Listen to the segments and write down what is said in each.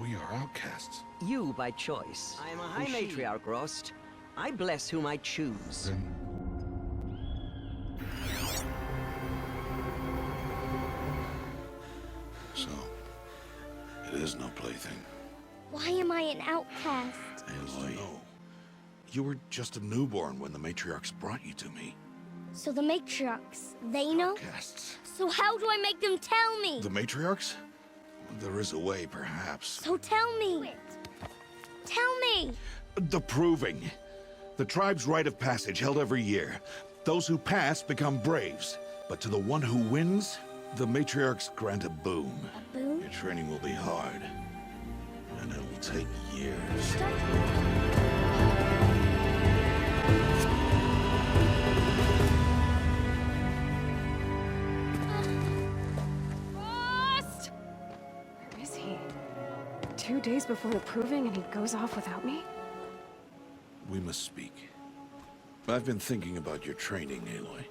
We are outcasts. You by choice. I am a high matriarch, Rost. I bless whom I choose. Then... So, it is no plaything. Why am I an outcast? Aloy, no. You were just a newborn when the matriarchs brought you to me. So the matriarchs, they know? Outcasts. So how do I make them tell me? The matriarchs? There is a way, perhaps. So tell me. Tell me. The proving. The tribe's rite of passage held every year. Those who pass become braves. But to the one who wins, the matriarchs grant a boon. A boon? Your training will be hard. And it will take years. Rost! Where is he? 2 days before the proving and he goes off without me? We must speak. I've been thinking about your training, Aloy.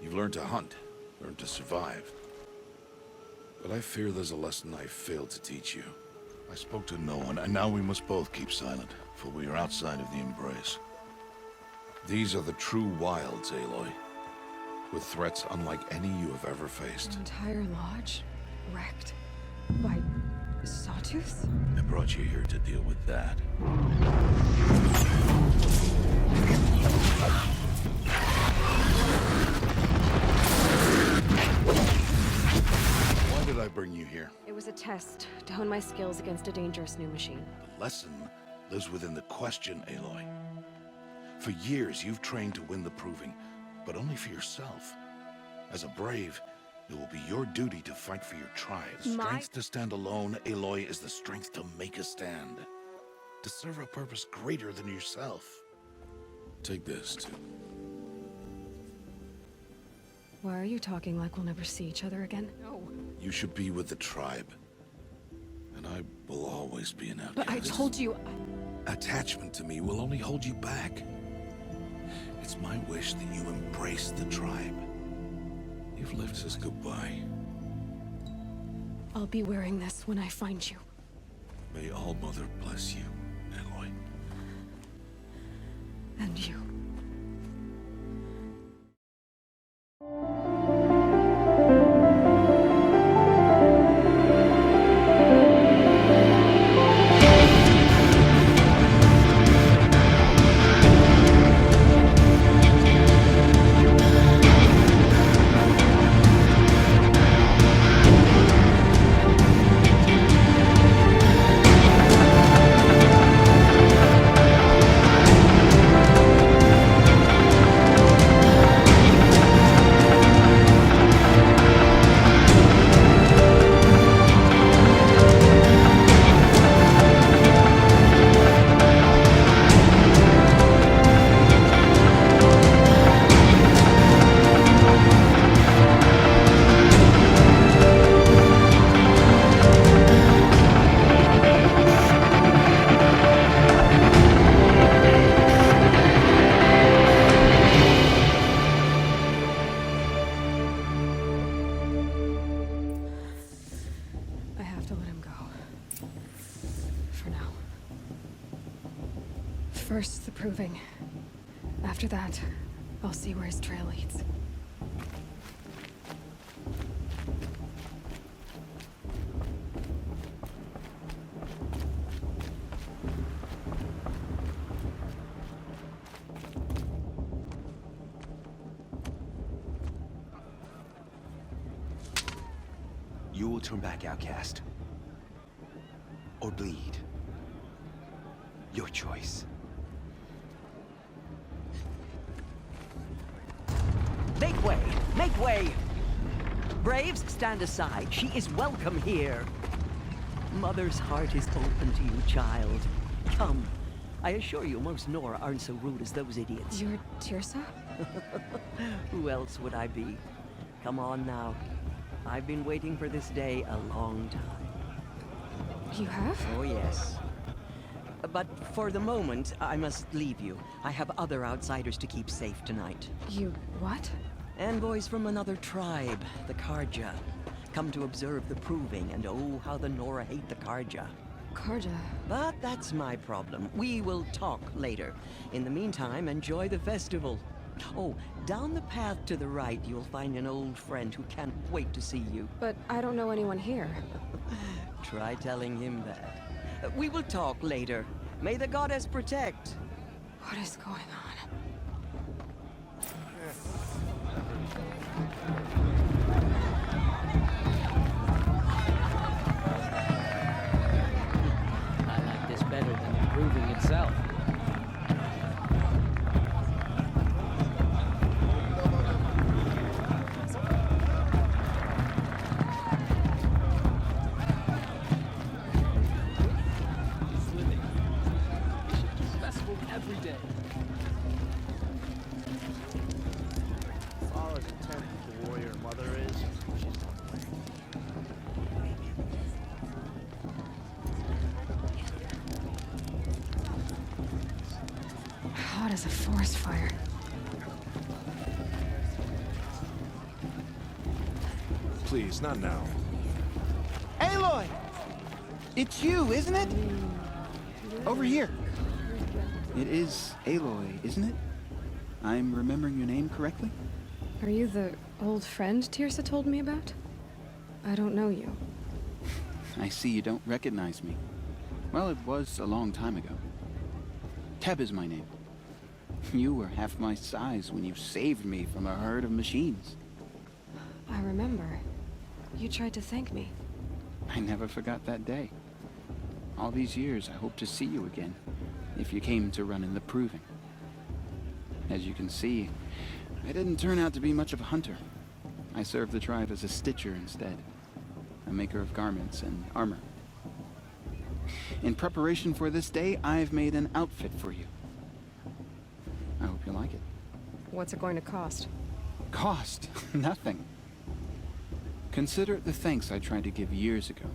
You've learned to hunt, learned to survive. But I fear there's a lesson I failed to teach you. I spoke to no one, and now we must both keep silent, for we are outside of the embrace. These are the true wilds, Aloy, with threats unlike any you have ever faced. An entire lodge wrecked by sawtooths? I brought you here to deal with that. Why did I bring you here? It was a test to hone my skills against a dangerous new machine. The lesson lives within the question, Aloy. For years, you've trained to win the proving, but only for yourself. As a brave, it will be your duty to fight for your tribe. Strength to stand alone, Aloy, is the strength to make a stand. To serve a purpose greater than yourself. Take this, too. Why are you talking like we'll never see each other again? No. You should be with the tribe. And I will always be an outcast. But I told you... Attachment to me will only hold you back. It's my wish that you embrace the tribe. You've lived as goodbye. I'll be wearing this when I find you. May All Mother bless you, Aloy. And you. First, the proving. After that, I'll see where his trail leads. You will turn back, outcast. Or bleed. Your choice. Make way! Make way! Braves, stand aside. She is welcome here. Mother's heart is open to you, child. Come. I assure you, most Nora aren't so rude as those idiots. You're Tirsa? Who else would I be? Come on now. I've been waiting for this day a long time. You have? Oh, yes. But for the moment, I must leave you. I have other outsiders to keep safe tonight. You what? Envoys from another tribe, the Karja. Come to observe the proving, and oh, how the Nora hate the Karja. Karja. But that's my problem. We will talk later. In the meantime, enjoy the festival. Oh, down the path to the right, you'll find an old friend who can't wait to see you. But I don't know anyone here. Try telling him that. We will talk later. May the goddess protect. What is going on? I like this better than the proving itself. Successful every day. As far as intent the warrior mother is, she's not playing. Hot as a forest fire. Please, not now. Aloy! It's you, isn't it? Over here. It is Aloy, isn't it? I'm remembering your name correctly? Are you the old friend Tirsa told me about? I don't know you. I see you don't recognize me. Well, it was a long time ago. Teb is my name. You were half my size when you saved me from a herd of machines. I remember. You tried to thank me. I never forgot that day. All these years, I hope to see you again, if you came to run in the proving. As you can see, I didn't turn out to be much of a hunter. I served the tribe as a stitcher instead, a maker of garments and armor. In preparation for this day, I've made an outfit for you. I hope you like it. What's it going to cost? Cost? Nothing. Consider it the thanks I tried to give years ago.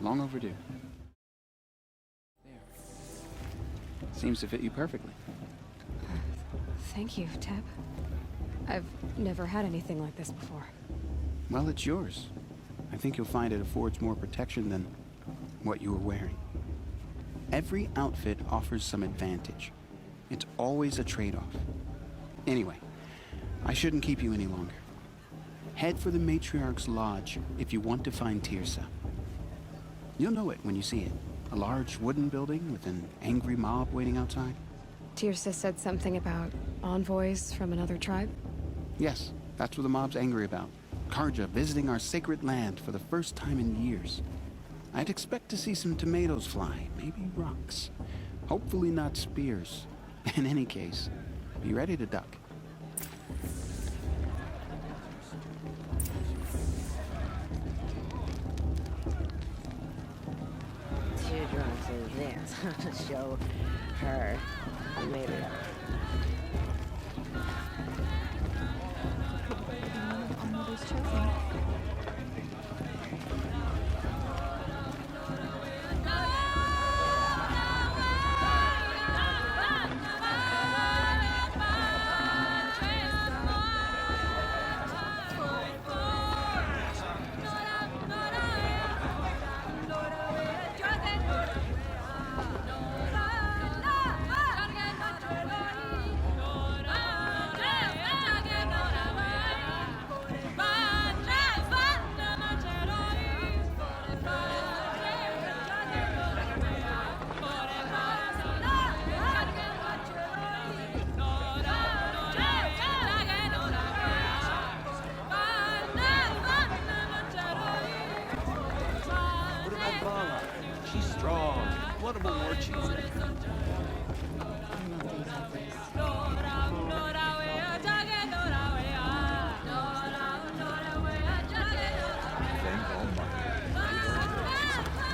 Long overdue. Seems to fit you perfectly. Thank you, Teb. I've never had anything like this before. Well, it's yours. I think you'll find it affords more protection than what you were wearing. Every outfit offers some advantage. It's always a trade-off. Anyway, I shouldn't keep you any longer. Head for the Matriarch's Lodge if you want to find Tirsa. You'll know it when you see it. A large wooden building with an angry mob waiting outside. Tirsa said something about envoys from another tribe? Yes, that's what the mob's angry about. Karja visiting our sacred land for the first time in years. I'd expect to see some tomatoes fly, maybe rocks. Hopefully not spears. In any case, be ready to duck. Teardrops in this to show her maybe. She's strong. Bloodable war chief.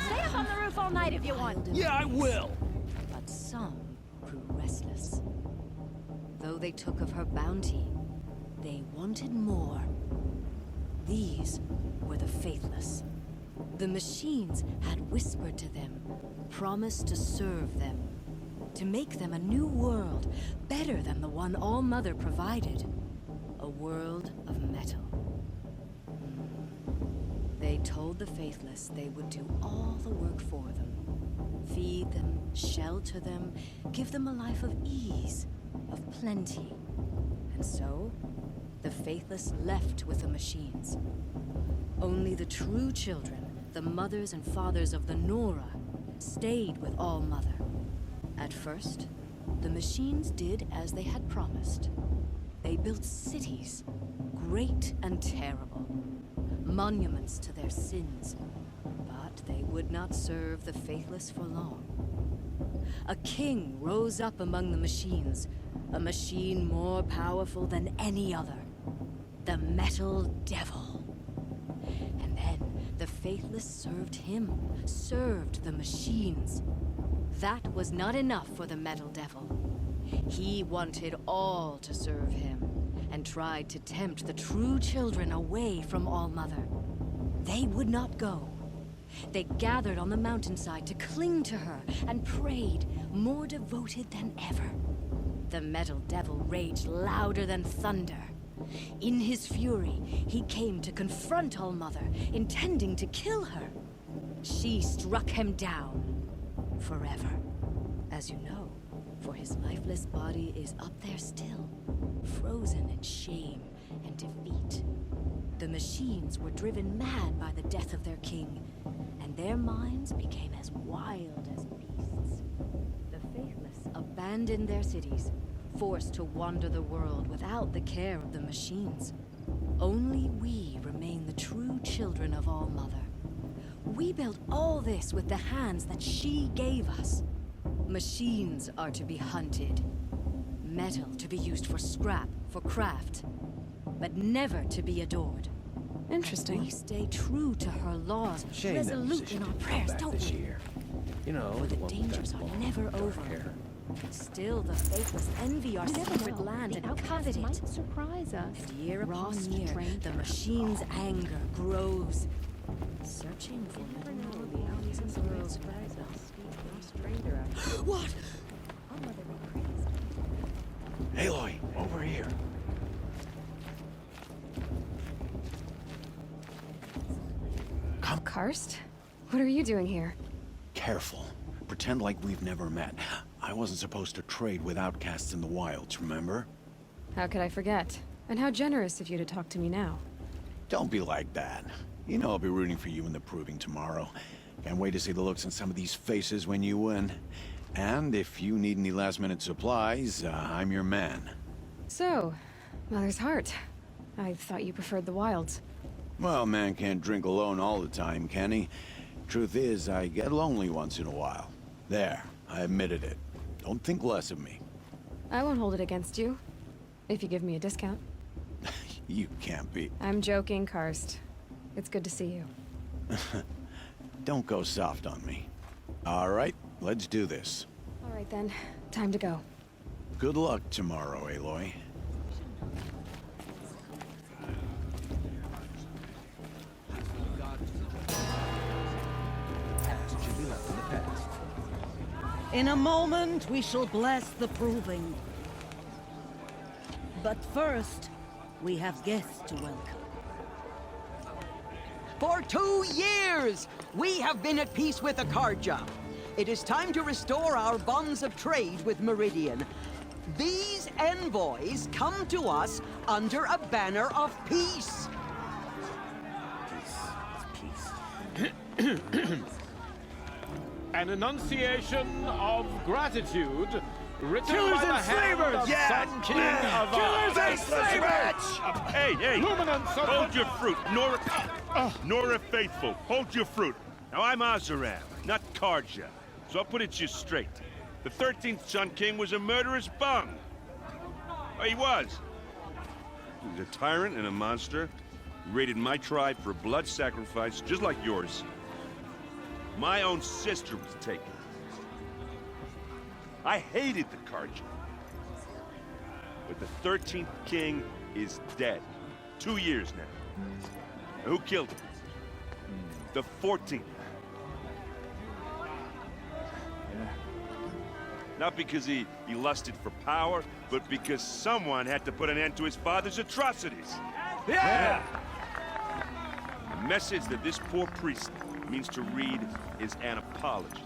Stay up on the roof all night if you want. Yeah, I will. But some grew restless. Though they took of her bounty, they wanted more. These were the faithless. The machines had whispered to them, promised to serve them, to make them a new world, better than the one All-Mother provided. A world of metal. They told the faithless they would do all the work for them. Feed them, shelter them, give them a life of ease, of plenty. And so, the faithless left with the machines. Only the true children, the mothers and fathers of the Nora, stayed with All-Mother. At first, the machines did as they had promised. They built cities, great and terrible, monuments to their sins. But they would not serve the faithless for long. A king rose up among the machines, a machine more powerful than any other. The Metal Devil. And then the faithless served him, served the machines. That was not enough for the Metal Devil. He wanted all to serve him, and tried to tempt the true children away from All-Mother. They would not go. They gathered on the mountainside to cling to her and prayed, more devoted than ever. The Metal Devil raged louder than thunder. In his fury, he came to confront All-Mother, intending to kill her. She struck him down. Forever. As you know, for his lifeless body is up there still, frozen in shame and defeat. The machines were driven mad by the death of their king, and their minds became as wild as beasts. The faithless abandoned their cities, forced to wander the world without the care of the machines. Only we remain the true children of All-Mother. We built all this with the hands that she gave us. Machines are to be hunted. Metal to be used for scrap, for craft. But never to be adored. Interesting. We stay true to her laws, Shame resolute in our prayers, don't this we? year. You know, For the one with dangers that are long, never dark over. hair. Still, the faithless envy our secret land and covet it. might surprise us. And year upon year, the machine's anger grows. Searching for the world's What? Aloy, over here. Karst? What are you doing here? Careful. Pretend like we've never met. I wasn't supposed to trade with outcasts in the wilds, remember? How could I forget? And how generous of you to talk to me now. Don't be like that. You know I'll be rooting for you in the proving tomorrow. Can't wait to see the looks on some of these faces when you win. And if you need any last-minute supplies, I'm your man. So, Mother's Heart. I thought you preferred the wilds. Well, man can't drink alone all the time, can he? Truth is, I get lonely once in a while. There, I admitted it. Don't think less of me. I won't hold it against you. If you give me a discount. You can't be. I'm joking, Karst. It's good to see you. Don't go soft on me. All right, let's do this. All right then, time to go. Good luck tomorrow, Aloy. In a moment, we shall bless the proving. But first, we have guests to welcome. For 2 years, we have been at peace with Akarja. It is time to restore our bonds of trade with Meridian. These envoys come to us under a banner of peace. An enunciation of gratitude written Killers by the and hand slavers! of Yeah! Sun King of Killers and Faithless slavers! Hey! Luminance of Hold your fruit, Nora Faithful. Hold your fruit. Now I'm Azaram, not Karja, so I'll put it to you straight. The 13th Sun King was a murderous bung. Oh, he was. He was a tyrant and a monster. He raided my tribe for blood sacrifice, just like yours. My own sister was taken. I hated the Karja. But the 13th king is dead. 2 years now. And who killed him? The 14th. Not because he lusted for power, but because someone had to put an end to his father's atrocities. Yeah! The message that this poor priest means to read is an apology.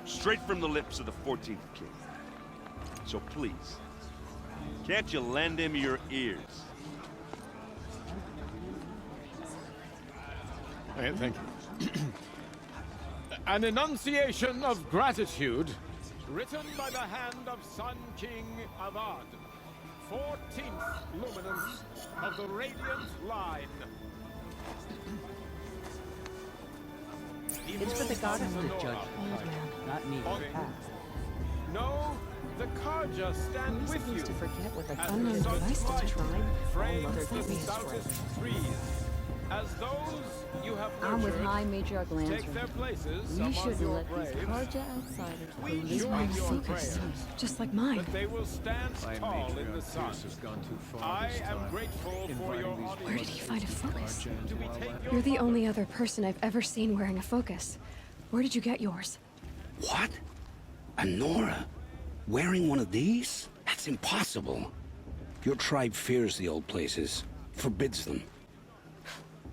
Straight from the lips of the 14th king. So please, can't you lend him your ears? Okay, thank you. An enunciation of gratitude, written by the hand of Sun King Avad, 14th luminance of the Radiant Line. It's for the goddess to judge, not me. No, the Karja stand with you. To forget what the As unknown the sun's device light to try. frames the Let me stoutest trees. As those you have I'm with nurtured High Matriarch take Lantern. their places We among shouldn't your let these braves, Karja outsiders we police join my your focus. prayers Just like mine. that they will stand tall in the sun. I am grateful for your audience. Where did he find a focus? Do we take your You're the only other person I've ever seen wearing a focus. Where did you get yours? What? A Nora? Wearing one of these? That's impossible. Your tribe fears the old places, forbids them.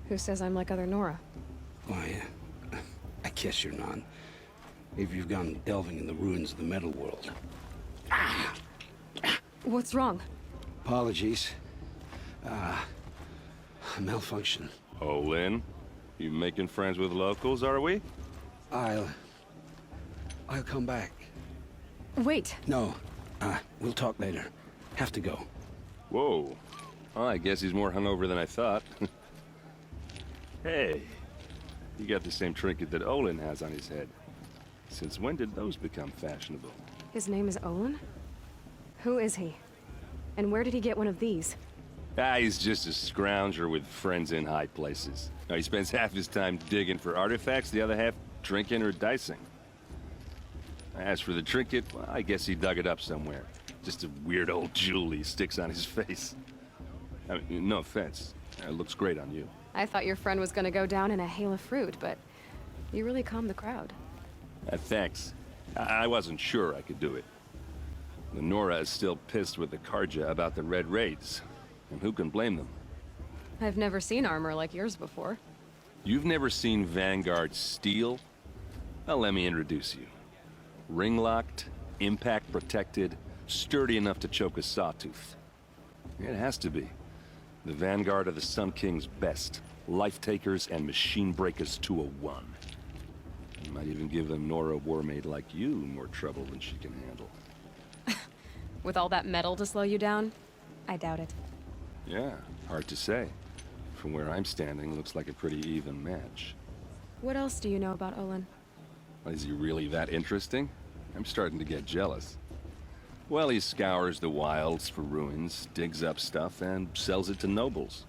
Who says I'm like other Nora? Why, I guess you're not. If you've gone delving in the ruins of the metal world. What's wrong? Apologies. Malfunction. Oh, Lynn, you making friends with locals, are we? I'll come back. Wait. No, we'll talk later. Have to go. Whoa. Well, I guess he's more hungover than I thought. Hey, you got the same trinket that Olin has on his head. Since when did those become fashionable? His name is Olin? Who is he? And where did he get one of these? He's just a scrounger with friends in high places. Now, he spends half his time digging for artifacts, the other half drinking or dicing. As for the trinket, well, I guess he dug it up somewhere. Just a weird old jewel he sticks on his face. I mean, no offense. It looks great on you. I thought your friend was gonna go down in a hail of fruit, but you really calmed the crowd. Thanks. I wasn't sure I could do it. The Nora is still pissed with the Karja about the Red Raids. And who can blame them? I've never seen armor like yours before. You've never seen Vanguard steel? Well, let me introduce you. Ring-locked, impact-protected, sturdy enough to choke a sawtooth. It has to be. The Vanguard of the Sun King's best. Life-takers and machine-breakers to a one. You might even give a Nora warmaid like you more trouble than she can handle. With all that metal to slow you down? I doubt it. Yeah, hard to say. From where I'm standing, looks like a pretty even match. What else do you know about Olin? Is he really that interesting? I'm starting to get jealous. Well, he scours the wilds for ruins, digs up stuff, and sells it to nobles.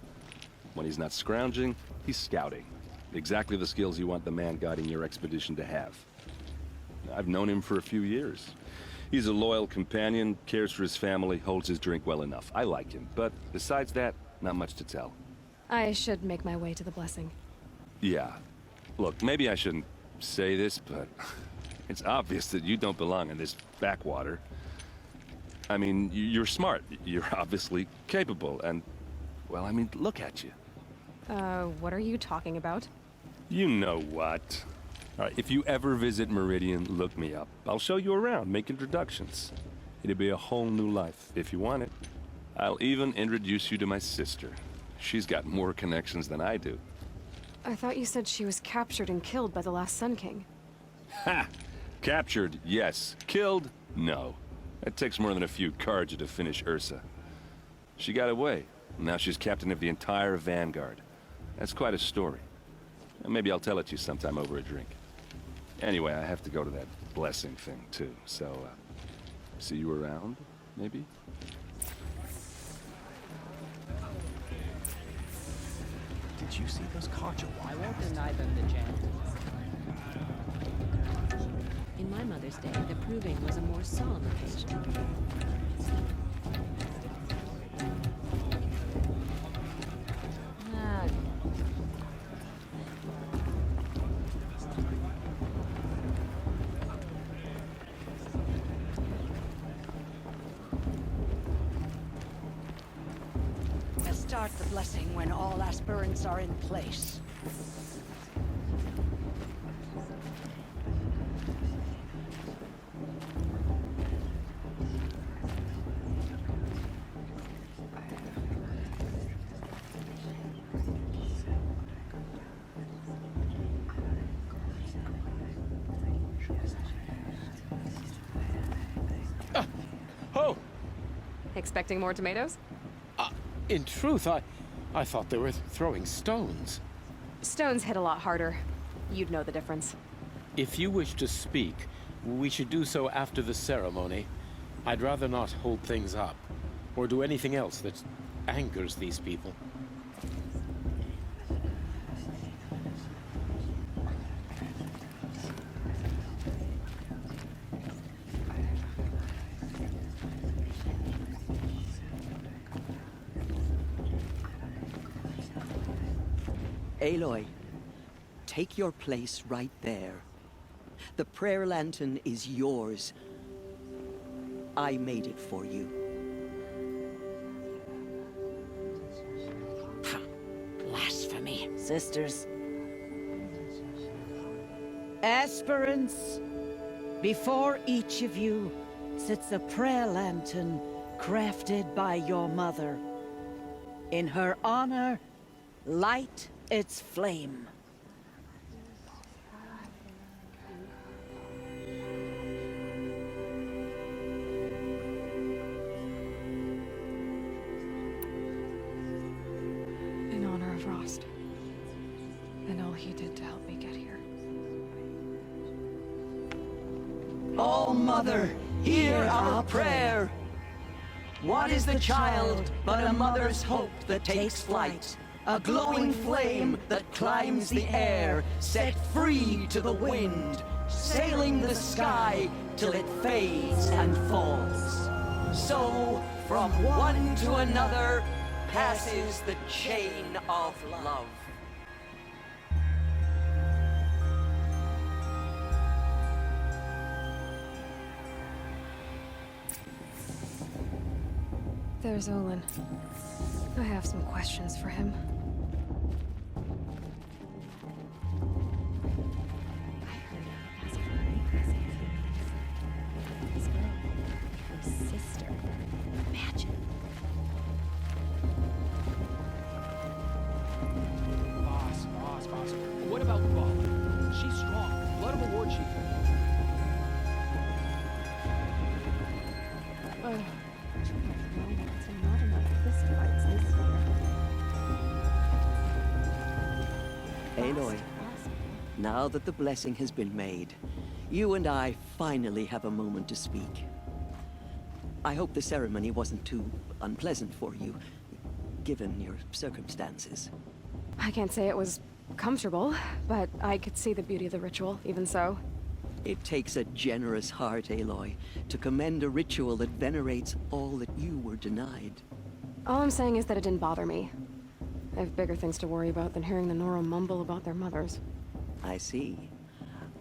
When he's not scrounging, he's scouting. Exactly the skills you want the man guiding your expedition to have. I've known him for a few years. He's a loyal companion, cares for his family, holds his drink well enough. I like him, but besides that, not much to tell. I should make my way to the blessing. Yeah. Look, maybe I shouldn't say this, but it's obvious that you don't belong in this backwater. I mean, you're smart. You're obviously capable, and, well, I mean, look at you. What are you talking about? You know what. All right, if you ever visit Meridian, look me up. I'll show you around, make introductions. It'll be a whole new life, if you want it. I'll even introduce you to my sister. She's got more connections than I do. I thought you said she was captured and killed by the last Sun King. Ha! Captured, yes. Killed, no. It takes more than a few Karja to finish Ursa. She got away. Now she's captain of the entire Vanguard. That's quite a story. And maybe I'll tell it to you sometime over a drink. Anyway, I have to go to that blessing thing, too. So, see you around, maybe? Did you see those Karja? I won't deny them the chance. In my mother's day, the proving was a more solemn occasion. Start the blessing when all aspirants are in place. Oh! Expecting more tomatoes? In truth, I thought they were throwing stones. Stones hit a lot harder. You'd know the difference. If you wish to speak, we should do so after the ceremony. I'd rather not hold things up, or do anything else that angers these people. Aloy, take your place right there. The prayer lantern is yours. I made it for you. Blasphemy. Sisters. Aspirants, before each of you sits a prayer lantern crafted by your mother. In her honor, light its flame. In honor of Rost. And all he did to help me get here. Oh, Mother, hear our prayer. What is the child but a mother's hope that takes flight? A glowing flame that climbs the air, set free to the wind, sailing the sky till it fades and falls. So, from one to another, passes the chain of love. There's Olin. I have some questions for him. Boss. What about Bob? She's strong. Let him aboard, Chief. Aloy, now that the blessing has been made, you and I finally have a moment to speak. I hope the ceremony wasn't too unpleasant for you, given your circumstances. I can't say it was comfortable, but I could see the beauty of the ritual, even so. It takes a generous heart, Aloy, to commend a ritual that venerates all that you were denied. All I'm saying is that it didn't bother me. I have bigger things to worry about than hearing the Nora mumble about their mothers. I see.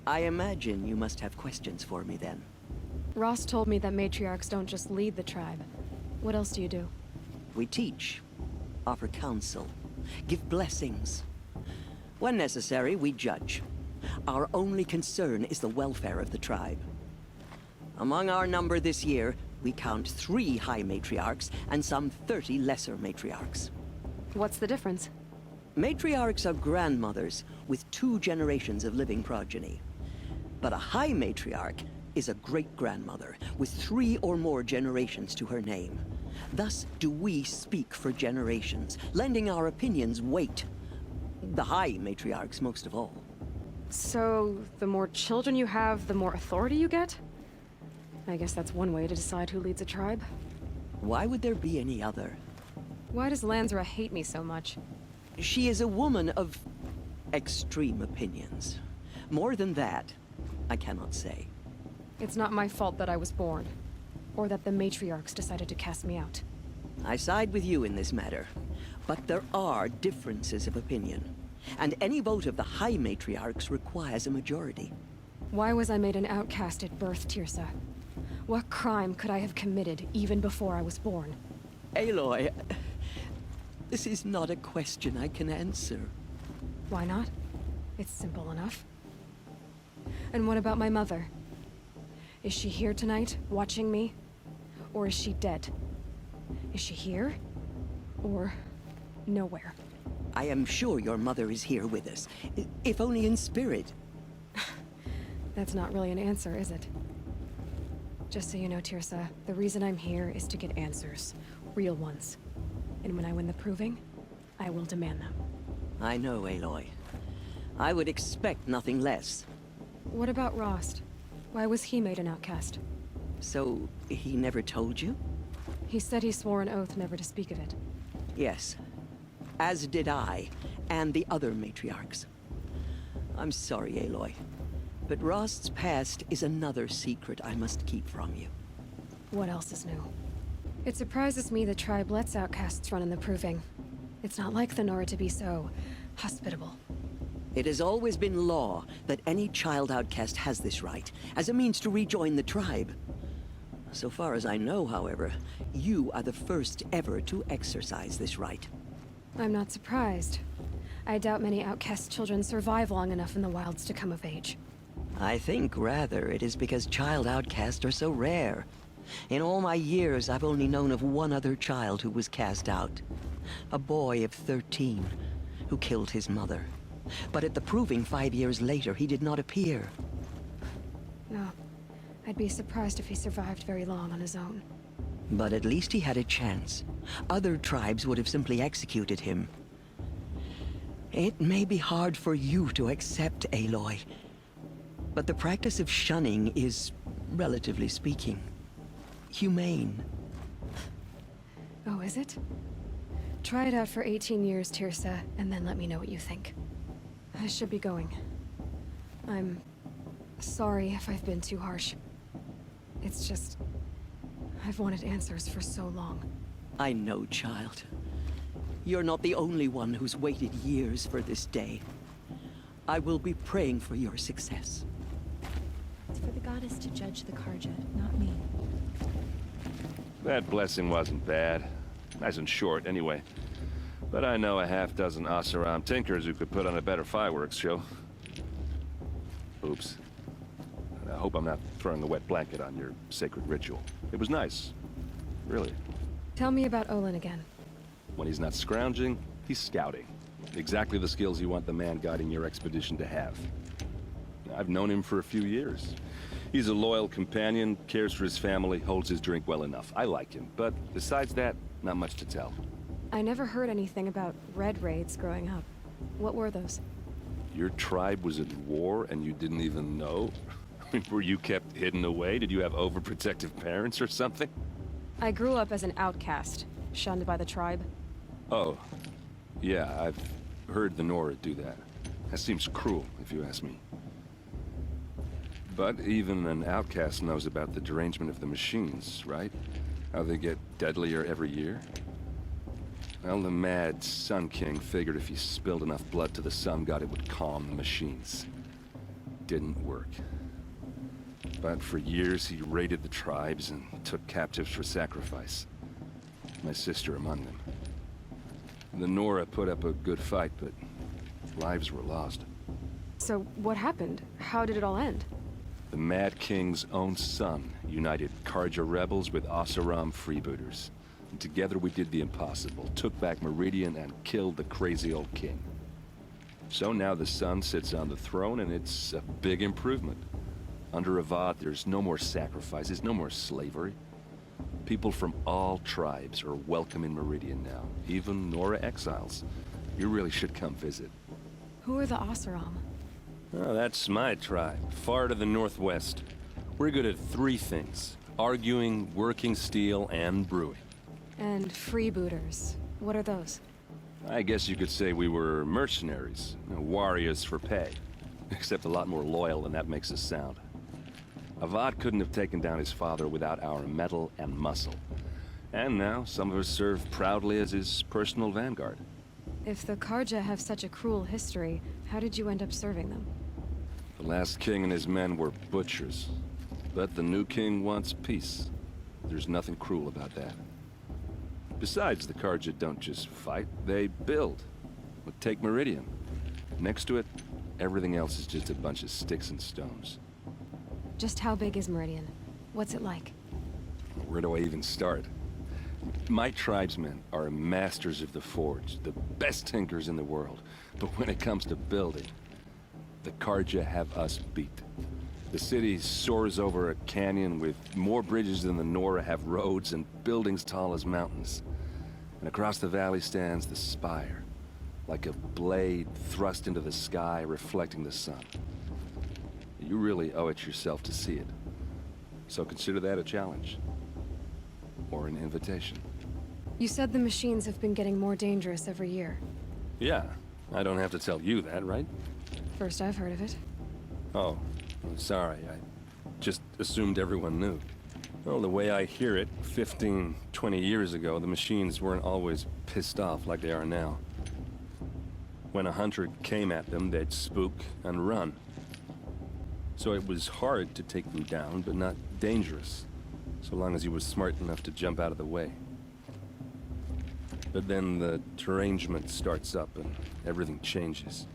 I imagine you must have questions for me then. Ross told me that matriarchs don't just lead the tribe. What else do you do? We teach, offer counsel, give blessings. When necessary, we judge. Our only concern is the welfare of the tribe. Among our number this year, we count 3 high matriarchs and some 30 lesser matriarchs. What's the difference? Matriarchs are grandmothers with 2 generations of living progeny. But a high matriarch is a great-grandmother with 3 or more generations to her name. Thus do we speak for generations, lending our opinions weight. The high matriarchs most of all. So, the more children you have, the more authority you get? I guess that's one way to decide who leads a tribe. Why would there be any other? Why does Lansra hate me so much? She is a woman of extreme opinions. More than that, I cannot say. It's not my fault that I was born, or that the matriarchs decided to cast me out. I side with you in this matter, but there are differences of opinion, and any vote of the high matriarchs requires a majority. Why was I made an outcast at birth, Tirsa? What crime could I have committed even before I was born? Aloy, this is not a question I can answer. Why not? It's simple enough. And what about my mother? Is she here tonight, watching me? Or is she dead? Is she here? Or nowhere? I am sure your mother is here with us, if only in spirit. That's not really an answer, is it? Just so you know, Tirsa, the reason I'm here is to get answers. Real ones. And when I win the proving, I will demand them. I know, Aloy. I would expect nothing less. What about Rost? Why was he made an outcast? So, he never told you? He said he swore an oath never to speak of it. Yes. As did I, and the other matriarchs. I'm sorry, Aloy, but Rost's past is another secret I must keep from you. What else is new? It surprises me the tribe lets outcasts run in the proving. It's not like the Nora to be so hospitable. It has always been law that any child outcast has this right, as a means to rejoin the tribe. So far as I know, however, you are the first ever to exercise this right. I'm not surprised. I doubt many outcast children survive long enough in the wilds to come of age. I think, rather, it is because child outcasts are so rare. In all my years, I've only known of one other child who was cast out. A boy of 13, who killed his mother. But at the proving 5 years later, he did not appear. No. I'd be surprised if he survived very long on his own. But at least he had a chance. Other tribes would have simply executed him. It may be hard for you to accept, Aloy, but the practice of shunning is, relatively speaking, humane. Oh, is it? Try it out for 18 years, Tirsa, and then let me know what you think. I should be going. I'm sorry if I've been too harsh. It's just... I've wanted answers for so long. I know, child. You're not the only one who's waited years for this day. I will be praying for your success. It's for the goddess to judge the Karja, not me. That blessing wasn't bad. Nice and short, anyway. But I know a half-dozen Oseram tinkers who could put on a better fireworks show. Oops. I hope I'm not throwing a wet blanket on your sacred ritual. It was nice. Really. Tell me about Olin again. When he's not scrounging, he's scouting. Exactly the skills you want the man guiding your expedition to have. I've known him for a few years. He's a loyal companion, cares for his family, holds his drink well enough. I like him, but besides that, not much to tell. I never heard anything about red raids growing up. What were those? Your tribe was at war and you didn't even know? Were you kept hidden away? Did you have overprotective parents or something? I grew up as an outcast, shunned by the tribe. Oh, yeah, I've heard the Nora do that. That seems cruel, if you ask me. But even an outcast knows about the derangement of the machines, right? How they get deadlier every year? Well, the mad Sun King figured if he spilled enough blood to the Sun God, it would calm the machines. Didn't work. But for years, he raided the tribes and took captives for sacrifice. My sister among them. The Nora put up a good fight, but lives were lost. So what happened? How did it all end? The Mad King's own son united Karja rebels with Oseram freebooters. And together we did the impossible, took back Meridian and killed the crazy old king. So now the son sits on the throne and it's a big improvement. Under Avad, there's no more sacrifices, no more slavery. People from all tribes are welcome in Meridian now, even Nora exiles. You really should come visit. Who are the Oseram? Oh, that's my tribe, far to the northwest. We're good at 3 things: arguing, working steel, and brewing. And freebooters. What are those? I guess you could say we were mercenaries, warriors for pay. Except a lot more loyal than that makes us sound. Avad couldn't have taken down his father without our metal and muscle. And now, some of us serve proudly as his personal vanguard. If the Karja have such a cruel history, how did you end up serving them? The last king and his men were butchers. But the new king wants peace. There's nothing cruel about that. Besides, the Karja don't just fight, they build. Take Meridian. Next to it, everything else is just a bunch of sticks and stones. Just how big is Meridian? What's it like? Where do I even start? My tribesmen are masters of the forge, the best tinkers in the world. But when it comes to building, the Karja have us beat. The city soars over a canyon with more bridges than the Nora have roads and buildings tall as mountains. And across the valley stands the spire, like a blade thrust into the sky reflecting the sun. You really owe it yourself to see it. So consider that a challenge. Or an invitation. You said the machines have been getting more dangerous every year. Yeah, I don't have to tell you that, right? First I've heard of it. Oh, I'm sorry. I just assumed everyone knew. Well, the way I hear it, 15, 20 years ago, the machines weren't always pissed off like they are now. When a hunter came at them, they'd spook and run. So it was hard to take them down, but not dangerous, so long as he was smart enough to jump out of the way. But then the derangement starts up and everything changes.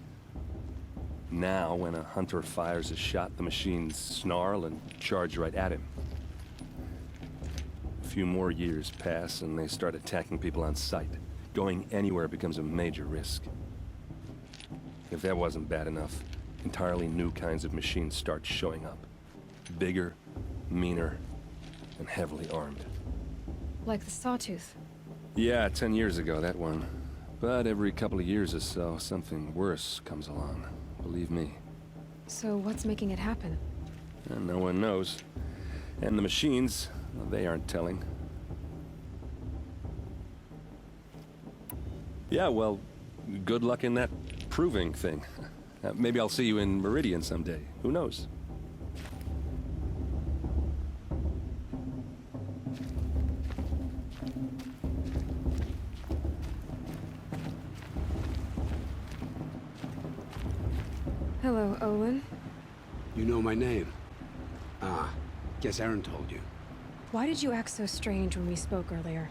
Now, when a hunter fires a shot, the machines snarl and charge right at him. A few more years pass and they start attacking people on sight. Going anywhere becomes a major risk. If that wasn't bad enough, entirely new kinds of machines start showing up. Bigger, meaner, and heavily armed. Like the Sawtooth. Yeah, 10 years ago, that one. But every couple of years or so, something worse comes along. Believe me. So what's making it happen? And no one knows. And the machines, well, they aren't telling. Yeah, well, good luck in that proving thing. Maybe I'll see you in Meridian someday. Who knows? Hello, Olin. You know my name? Ah, guess Aaron told you. Why did you act so strange when we spoke earlier?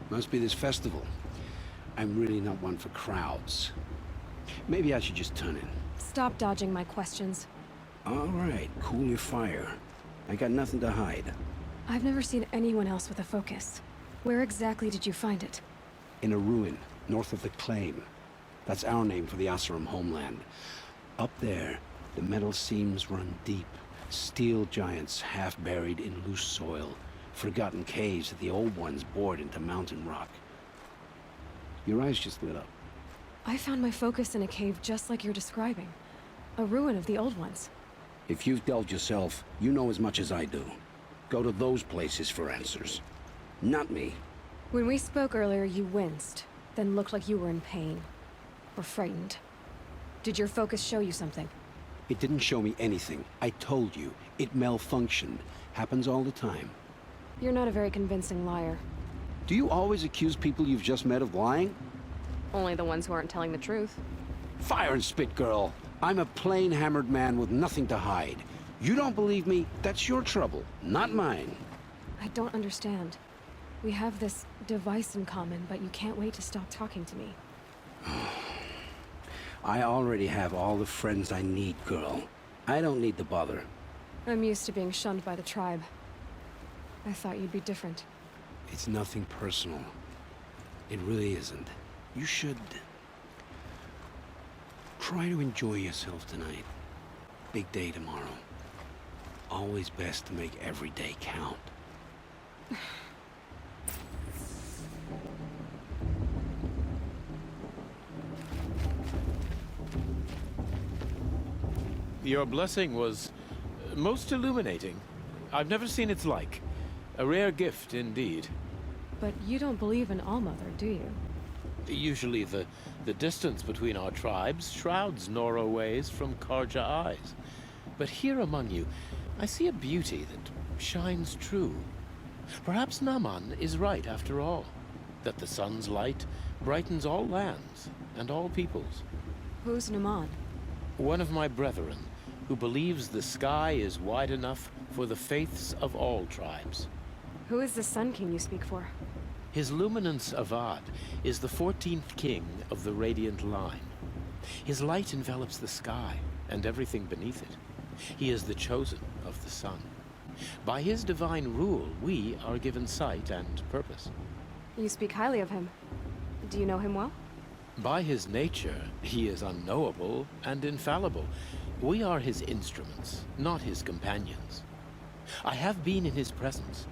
Must be this festival. I'm really not one for crowds. Maybe I should just turn in. Stop dodging my questions. All right, cool your fire. I got nothing to hide. I've never seen anyone else with a focus. Where exactly did you find it? In a ruin, north of the Claim. That's our name for the Asuram homeland. Up there, the metal seams run deep. Steel giants half buried in loose soil. Forgotten caves that the old ones bored into mountain rock. Your eyes just lit up. I found my focus in a cave just like you're describing. A ruin of the old ones. If you've delved yourself, you know as much as I do. Go to those places for answers. Not me. When we spoke earlier, you winced, then looked like you were in pain. Or frightened. Did your focus show you something? It didn't show me anything. I told you. It malfunctioned. Happens all the time. You're not a very convincing liar. Do you always accuse people you've just met of lying? Only the ones who aren't telling the truth. Fire and spit, girl. I'm a plain hammered man with nothing to hide. You don't believe me? That's your trouble, not mine. I don't understand. We have this device in common, but you can't wait to stop talking to me. I already have all the friends I need, girl. I don't need the bother. I'm used to being shunned by the tribe. I thought you'd be different. It's nothing personal. It really isn't. You should... try to enjoy yourself tonight. Big day tomorrow. Always best to make every day count. Your blessing was most illuminating. I've never seen its like. A rare gift indeed. But you don't believe in Allmother, do you? Usually the distance between our tribes shrouds Nora ways from Karja eyes. But here among you, I see a beauty that shines true. Perhaps Naman is right after all, that the sun's light brightens all lands and all peoples. Who's Naman? One of my brethren, who believes the sky is wide enough for the faiths of all tribes. Who is the Sun King you speak for? His Luminance Avad is the 14th king of the Radiant Line. His light envelops the sky and everything beneath it. He is the chosen of the sun. By his divine rule, we are given sight and purpose. You speak highly of him. Do you know him well? By his nature, he is unknowable and infallible. We are his instruments, not his companions. I have been in his presence,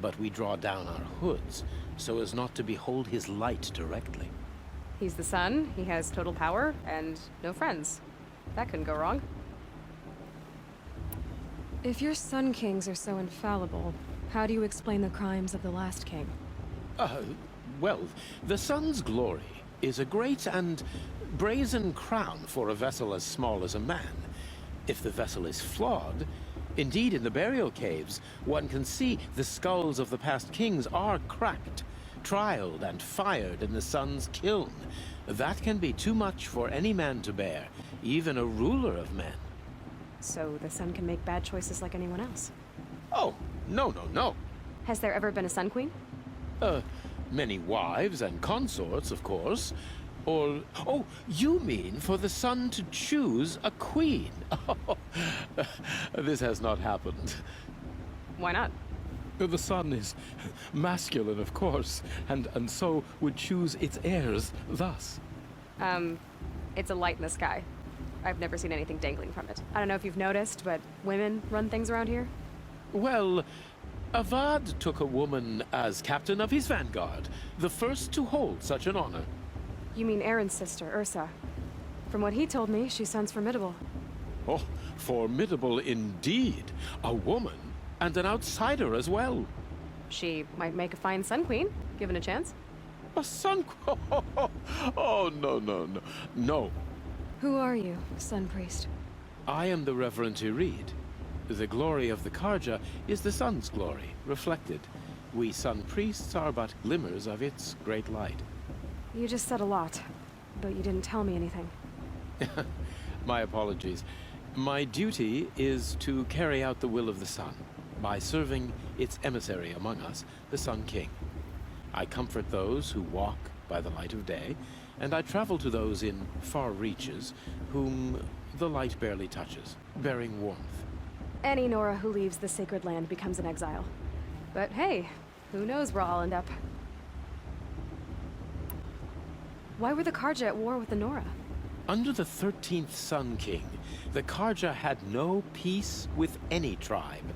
but we draw down our hoods so as not to behold his light directly. He's the sun, he has total power, and no friends. That couldn't go wrong. If your Sun Kings are so infallible, how do you explain the crimes of the last king? Well, the sun's glory is a great and brazen crown for a vessel as small as a man. If the vessel is flawed, indeed in the burial caves, one can see the skulls of the past kings are cracked, trialed and fired in the sun's kiln. That can be too much for any man to bear, even a ruler of men. So the sun can make bad choices like anyone else? Oh, no. Has there ever been a Sun Queen? Many wives and consorts, of course. Or, oh, you mean for the sun to choose a queen? This has not happened. Why not? The sun is masculine, of course, and so would choose its heirs thus. It's a light in the sky. I've never seen anything dangling from it. I don't know if you've noticed, but women run things around here. Well, Avad took a woman as captain of his vanguard, the first to hold such an honor. You mean Aaron's sister, Ursa. From what he told me, she sounds formidable. Oh, formidable indeed. A woman, and an outsider as well. She might make a fine Sun Queen, given a chance. A sun... Oh, no. Who are you, Sun Priest? I am the Reverend Irid. The glory of the Karja is the sun's glory, reflected. We sun priests are but glimmers of its great light. You just said a lot, but you didn't tell me anything. My apologies. My duty is to carry out the will of the sun, by serving its emissary among us, the Sun King. I comfort those who walk by the light of day, and I travel to those in far reaches, whom the light barely touches, bearing warmth. Any Nora who leaves the sacred land becomes an exile. But hey, who knows where I'll end up. Why were the Karja at war with the Nora? Under the 13th Sun King, the Karja had no peace with any tribe.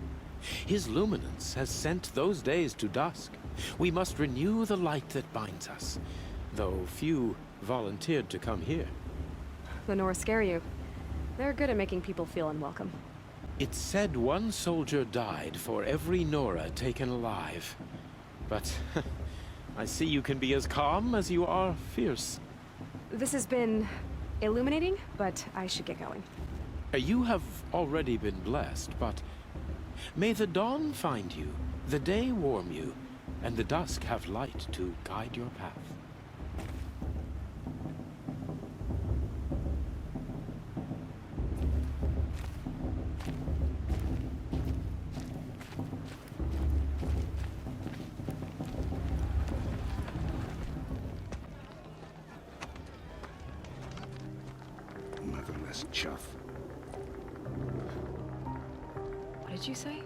His luminance has sent those days to dusk. We must renew the light that binds us, though few volunteered to come here. The Nora scare you. They're good at making people feel unwelcome. It's said one soldier died for every Nora taken alive. But I see you can be as calm as you are fierce. This has been illuminating, but I should get going. You have already been blessed, but may the dawn find you, the day warm you, and the dusk have light to guide your path. Motherless chuff. What did you say?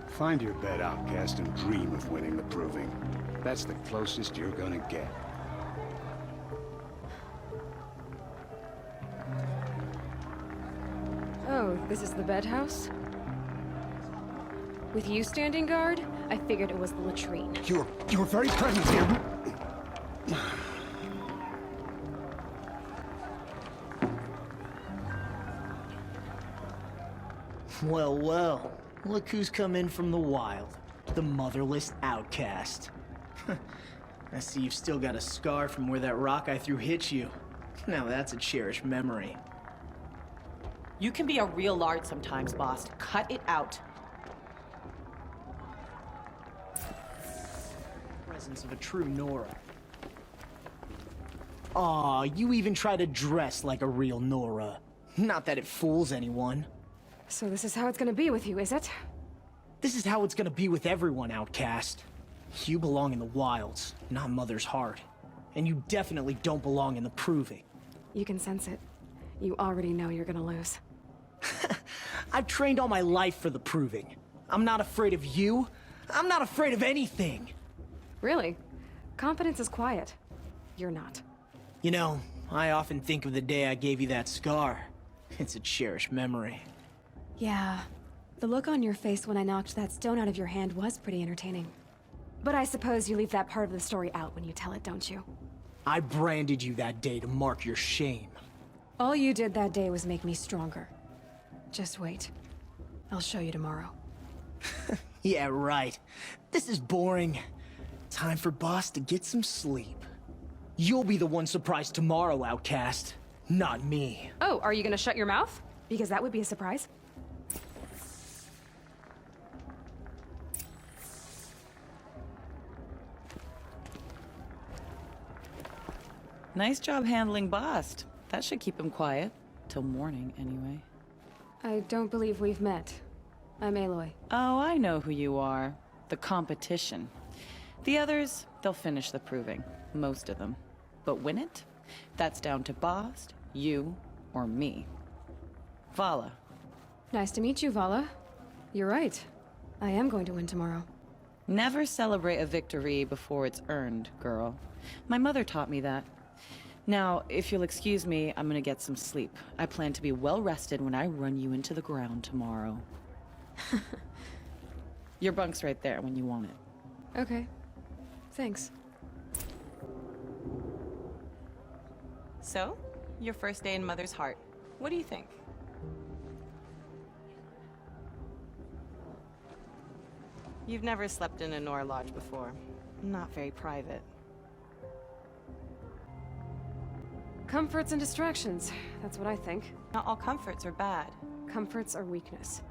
Find your bed, outcast, and dream of winning the proving. That's the closest you're gonna get. Oh, this is the bed house? With you standing guard, I figured it was the latrine. Your very presence here. Well, well. Look who's come in from the wild. The motherless outcast. I see you've still got a scar from where that rock I threw hit you. Now that's a cherished memory. You can be a real lard sometimes, boss. Cut it out. Presence of a true Nora. Aw, you even try to dress like a real Nora. Not that it fools anyone. So this is how it's gonna be with you, is it? This is how it's gonna be with everyone, outcast. You belong in the wilds, not Mother's heart. And you definitely don't belong in the proving. You can sense it. You already know you're gonna lose. I've trained all my life for the proving. I'm not afraid of you. I'm not afraid of anything. Really? Confidence is quiet. You're not. You know, I often think of the day I gave you that scar. It's a cherished memory. Yeah. The look on your face when I knocked that stone out of your hand was pretty entertaining. But I suppose you leave that part of the story out when you tell it, don't you? I branded you that day to mark your shame. All you did that day was make me stronger. Just wait. I'll show you tomorrow. Yeah, right. This is boring. Time for Boss to get some sleep. You'll be the one surprised tomorrow, outcast. Not me. Oh, are you gonna shut your mouth? Because that would be a surprise. Nice job handling Bast. That should keep him quiet. Till morning, anyway. I don't believe we've met. I'm Aloy. Oh, I know who you are. The competition. The others, they'll finish the proving. Most of them. But win it? That's down to Bast, you, or me. Vala. Nice to meet you, Vala. You're right. I am going to win tomorrow. Never celebrate a victory before it's earned, girl. My mother taught me that. Now, if you'll excuse me, I'm gonna get some sleep. I plan to be well rested when I run you into the ground tomorrow. Your bunk's right there when you want it. Okay. Thanks. So, your first day in Mother's heart. What do you think? You've never slept in a Nora lodge before. Not very private. Comforts and distractions. That's what I think. Not all comforts are bad. Comforts are weakness.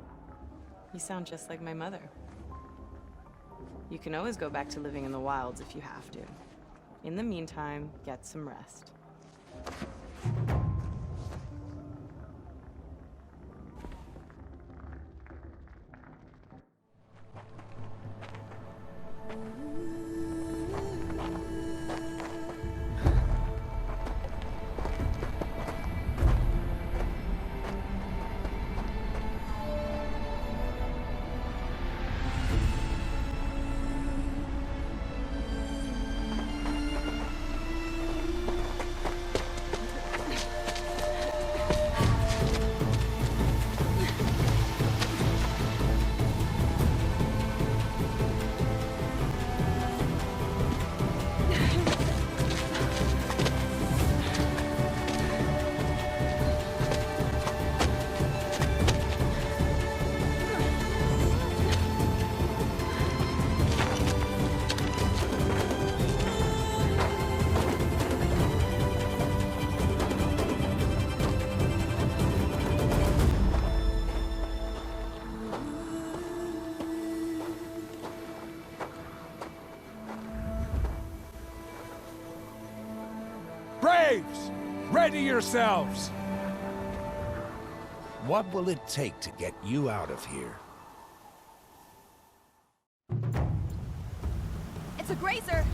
You sound just like my mother. You can always go back to living in the wilds if you have to. In the meantime, get some rest. Braves! Ready yourselves! What will it take to get you out of here? It's a grazer!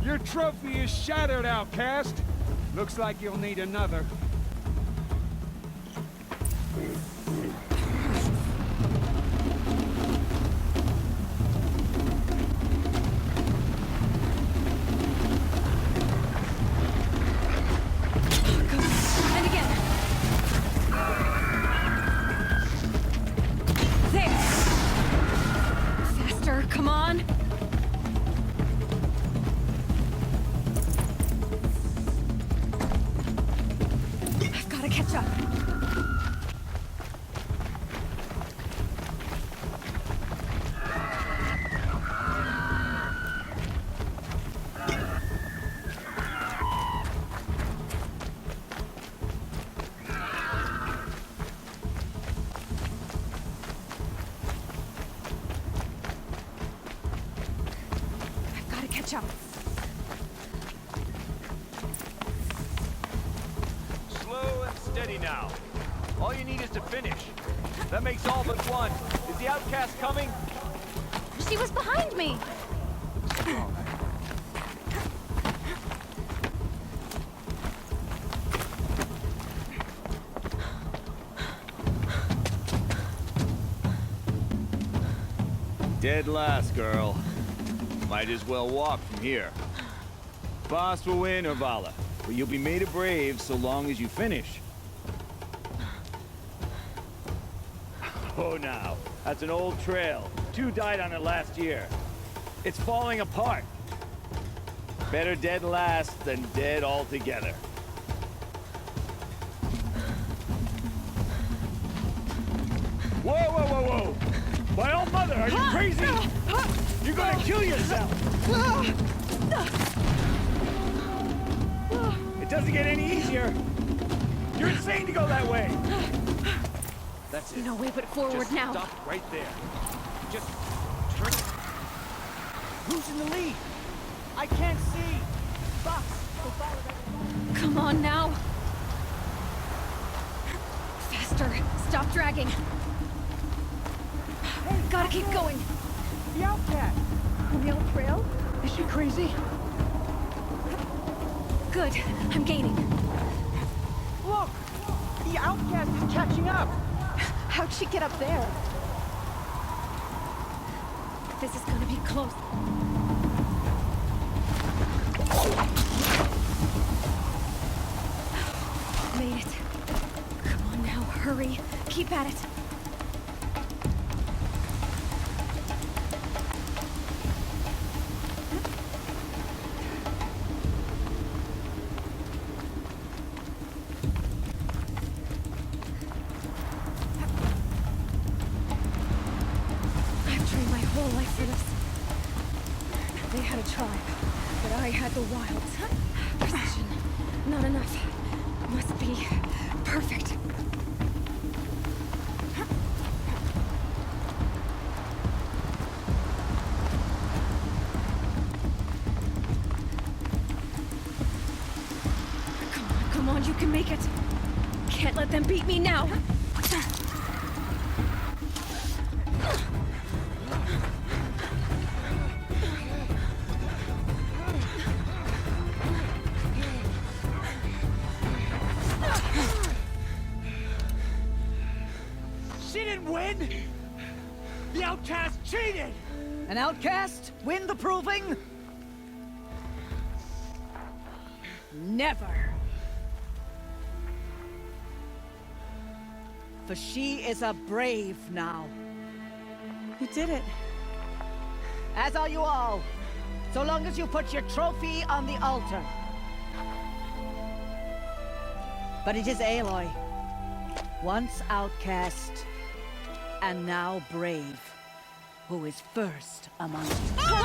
Your trophy is shattered, outcast. Looks like you'll need another. And again. There. catch up. Slow and steady now. All you need is to finish. That makes all but one. Is the outcast coming? She was behind me! Dead last, girl. Might as well walk from here. Boss will win, or Vala, but you'll be made a brave so long as you finish. Oh, now. That's an old trail. 2 died on it last year. It's falling apart. Better dead last than dead altogether. Whoa, whoa, whoa, whoa! My old mother, are you crazy? You're gonna kill yourself! It doesn't get any easier! You're insane to go that way! That's it. No way but forward Just now. Stop right there. Just turn. Who's in the lead? I can't see. Box. Come on now. Faster. Stop dragging. Gotta keep going. The outcast! On the old trail? Is she crazy? Good. I'm gaining. Look! The outcast is catching up! How'd she get up there? This is gonna be close. Made it. Come on now, hurry. Keep at it. I've trained my whole life for this. They had a tribe, but I had the wilds. Precision. Not enough. Must be perfect. Come on, you can make it. Can't let them beat me now. She didn't win! The outcast cheated! An outcast? Win the proving? Never. For she is a brave now. You did it. As are you all. So long as you put your trophy on the altar. But it is Aloy. Once outcast, and now brave, who is first among you.